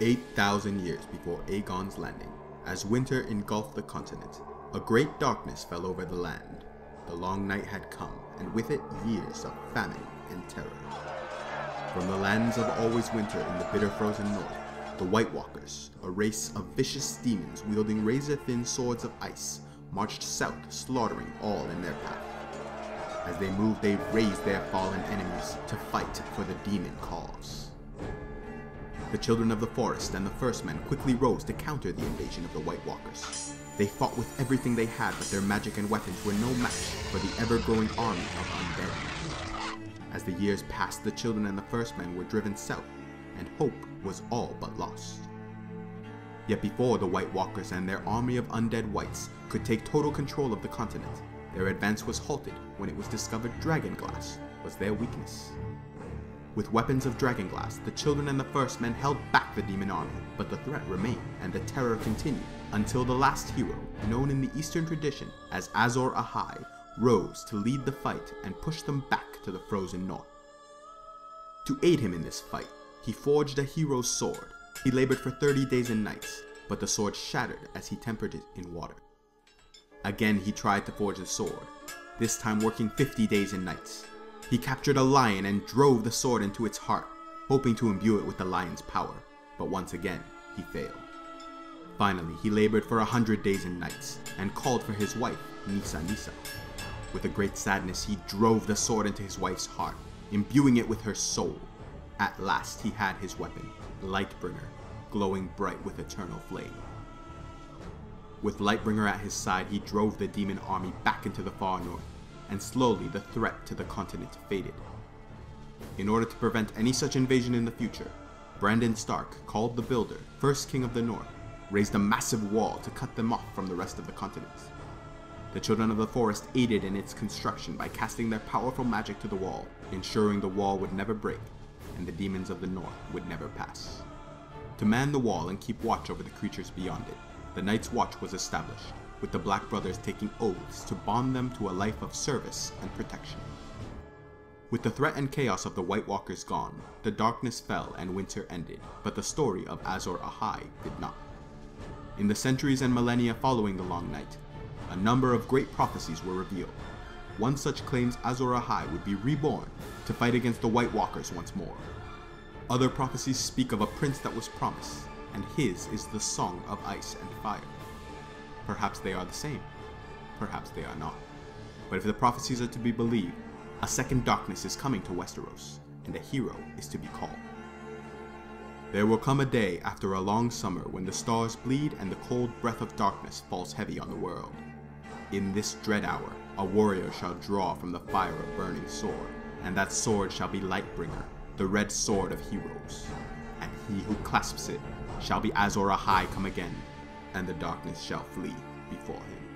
8,000 years before Aegon's landing, as winter engulfed the continent, a great darkness fell over the land. The long night had come, and with it years of famine and terror. From the lands of always winter in the bitter frozen north, the White Walkers, a race of vicious demons wielding razor-thin swords of ice, marched south, slaughtering all in their path. As they moved, they raised their fallen enemies to fight for the demon cause. The children of the forest and the first men quickly rose to counter the invasion of the White Walkers. They fought with everything they had, but their magic and weapons were no match for the ever-growing army of undead. As the years passed, the children and the first men were driven south, and hope was all but lost. Yet before the White Walkers and their army of undead whites could take total control of the continent, their advance was halted when it was discovered dragonglass was their weakness. With weapons of dragonglass, the children and the first men held back the demon army, but the threat remained and the terror continued until the last hero, known in the Eastern tradition as Azor Ahai, rose to lead the fight and push them back to the frozen north. To aid him in this fight, he forged a hero's sword. He labored for 30 days and nights, but the sword shattered as he tempered it in water. Again he tried to forge the sword, this time working 50 days and nights. He captured a lion and drove the sword into its heart, hoping to imbue it with the lion's power, but once again he failed. Finally, he labored for 100 days and nights, and called for his wife, Nisa. With a great sadness, he drove the sword into his wife's heart, imbuing it with her soul. At last he had his weapon, Lightbringer, glowing bright with eternal flame. With Lightbringer at his side, he drove the demon army back into the far north, and slowly the threat to the continent faded. In order to prevent any such invasion in the future, Brandon Stark, called the Builder, first king of the north, raised a massive wall to cut them off from the rest of the continent. The children of the forest aided in its construction by casting their powerful magic to the wall, ensuring the wall would never break and the demons of the north would never pass. To man the wall and keep watch over the creatures beyond it, the Night's Watch was established, with the Black Brothers taking oaths to bond them to a life of service and protection. With the threat and chaos of the White Walkers gone, the darkness fell and winter ended, but the story of Azor Ahai did not. In the centuries and millennia following the Long Night, a number of great prophecies were revealed. One such claims Azor Ahai would be reborn to fight against the White Walkers once more. Other prophecies speak of a prince that was promised, and his is the Song of Ice and Fire. Perhaps they are the same, perhaps they are not. But if the prophecies are to be believed, a second darkness is coming to Westeros, and a hero is to be called. There will come a day after a long summer when the stars bleed and the cold breath of darkness falls heavy on the world. In this dread hour, a warrior shall draw from the fire a burning sword, and that sword shall be Lightbringer, the red sword of heroes. And he who clasps it shall be Azor Ahai come again, and the darkness shall flee before him.